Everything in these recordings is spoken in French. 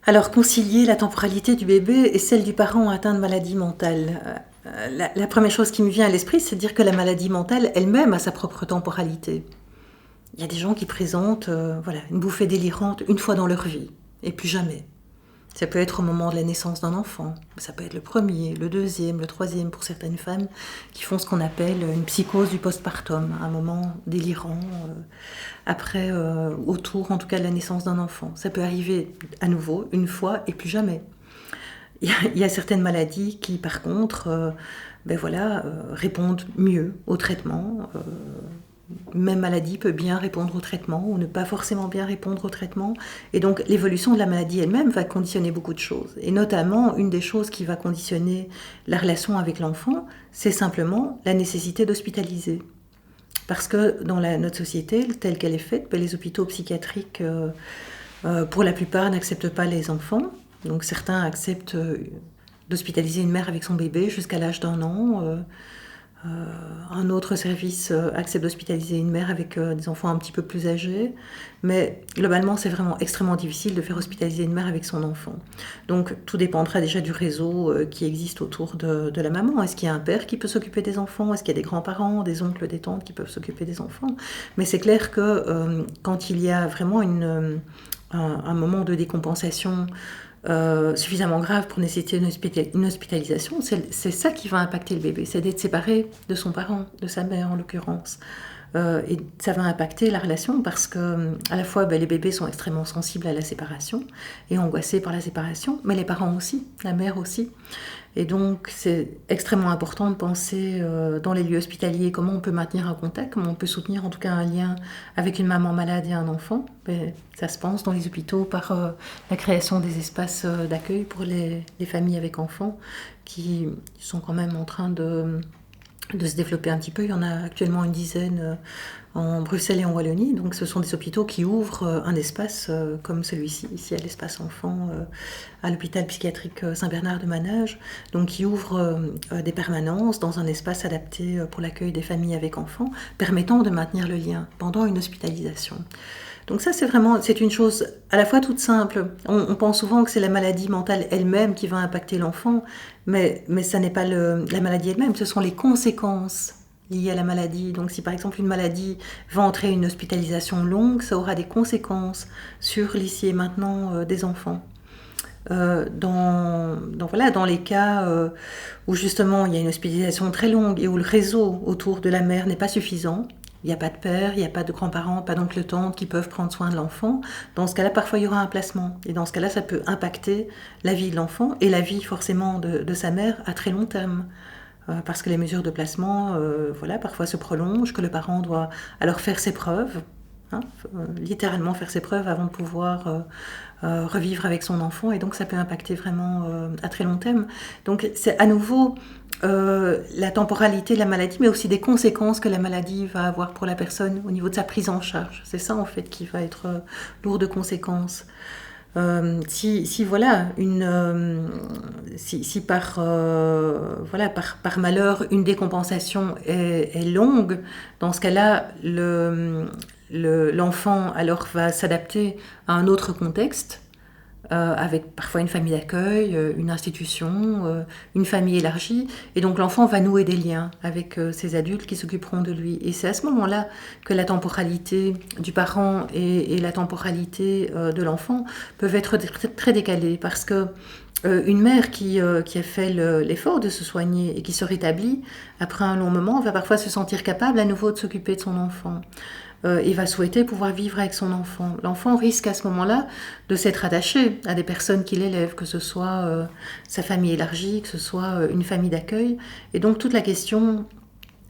Alors, concilier la temporalité du bébé et celle du parent atteint de maladie mentale. La première chose qui me vient à l'esprit, c'est de dire que la maladie mentale elle-même a sa propre temporalité. Il y a des gens qui présentent voilà, une bouffée délirante une fois dans leur vie, et plus jamais. Ça peut être au moment de la naissance d'un enfant, ça peut être le premier, le deuxième, le troisième pour certaines femmes qui font ce qu'on appelle une psychose du postpartum, un moment délirant après, autour en tout cas de la naissance d'un enfant. Ça peut arriver à nouveau une fois et plus jamais. Il y a certaines maladies qui par contre répondent mieux au traitement. Même maladie peut bien répondre au traitement ou ne pas forcément bien répondre au traitement. Et donc l'évolution de la maladie elle-même va conditionner beaucoup de choses. Et notamment, une des choses qui va conditionner la relation avec l'enfant, c'est simplement la nécessité d'hospitaliser. Parce que dans notre société, telle qu'elle est faite, les hôpitaux psychiatriques, pour la plupart, n'acceptent pas les enfants. Donc certains acceptent d'hospitaliser une mère avec son bébé jusqu'à l'âge d'1 an. Un autre service accepte d'hospitaliser une mère avec des enfants un petit peu plus âgés. Mais globalement, c'est vraiment extrêmement difficile de faire hospitaliser une mère avec son enfant. Donc tout dépendra déjà du réseau qui existe autour de la maman. Est-ce qu'il y a un père qui peut s'occuper des enfants? Est-ce qu'il y a des grands-parents, des oncles, des tantes qui peuvent s'occuper des enfants? Mais c'est clair que quand il y a vraiment un moment de décompensation suffisamment grave pour nécessiter une hospitalisation, c'est ça qui va impacter le bébé, c'est d'être séparé de son parent, de sa mère en l'occurrence. Et ça va impacter la relation parce que à la fois les bébés sont extrêmement sensibles à la séparation et angoissés par la séparation, mais les parents aussi, la mère aussi. Et donc c'est extrêmement important de penser dans les lieux hospitaliers comment on peut maintenir un contact, comment on peut soutenir en tout cas un lien avec une maman malade et un enfant. Mais ça se pense dans les hôpitaux par la création des espaces d'accueil pour les familles avec enfants qui sont quand même en train de se développer un petit peu. Il y en a actuellement une dizaine en Bruxelles et en Wallonie. Donc ce sont des hôpitaux qui ouvrent un espace comme celui-ci, ici à l'espace enfant, à l'hôpital psychiatrique Saint-Bernard de Manage, donc qui ouvrent des permanences dans un espace adapté pour l'accueil des familles avec enfants, permettant de maintenir le lien pendant une hospitalisation. Donc ça, c'est une chose à la fois toute simple. On pense souvent que c'est la maladie mentale elle-même qui va impacter l'enfant, mais ça n'est pas la maladie elle-même, ce sont les conséquences liées à la maladie. Donc si par exemple une maladie va entraîner une hospitalisation longue, ça aura des conséquences sur l'ici et maintenant des enfants. Dans les cas où justement il y a une hospitalisation très longue et où le réseau autour de la mère n'est pas suffisant, il n'y a pas de père, il n'y a pas de grands-parents, pas d'oncle, tante qui peuvent prendre soin de l'enfant. Dans ce cas-là, parfois, il y aura un placement. Et dans ce cas-là, ça peut impacter la vie de l'enfant et la vie, forcément, de sa mère à très long terme. Parce que les mesures de placement, parfois se prolongent, que le parent doit alors faire ses preuves, littéralement faire ses preuves avant de pouvoir revivre avec son enfant. Et donc, ça peut impacter vraiment à très long terme. Donc, c'est à nouveau la temporalité de la maladie, mais aussi des conséquences que la maladie va avoir pour la personne au niveau de sa prise en charge. C'est ça en fait qui va être lourd de conséquences. Si par malheur une décompensation est longue, dans ce cas-là l'enfant alors va s'adapter à un autre contexte, avec parfois une famille d'accueil, une institution, une famille élargie. Et donc l'enfant va nouer des liens avec ces adultes qui s'occuperont de lui. Et c'est à ce moment-là que la temporalité du parent et la temporalité de l'enfant peuvent être très décalées. Parce que une mère qui a fait l'effort de se soigner et qui se rétablit, après un long moment, va parfois se sentir capable à nouveau de s'occuper de son enfant. Et va souhaiter pouvoir vivre avec son enfant. L'enfant risque à ce moment-là de s'être attaché à des personnes qui l'élèvent, que ce soit sa famille élargie, que ce soit une famille d'accueil. Et donc toute la question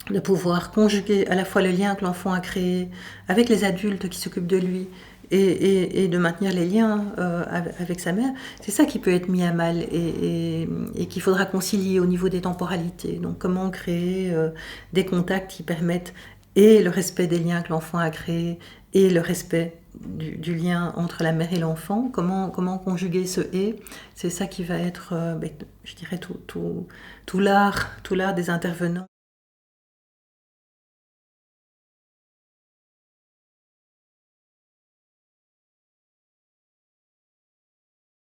de pouvoir conjuguer à la fois le lien que l'enfant a créé avec les adultes qui s'occupent de lui et de maintenir les liens avec sa mère, c'est ça qui peut être mis à mal et qu'il faudra concilier au niveau des temporalités. Donc comment créer des contacts qui permettent et le respect des liens que l'enfant a créés et le respect du lien entre la mère et l'enfant, comment conjuguer ce « et », c'est ça qui va être, je dirais, tout l'art des intervenants.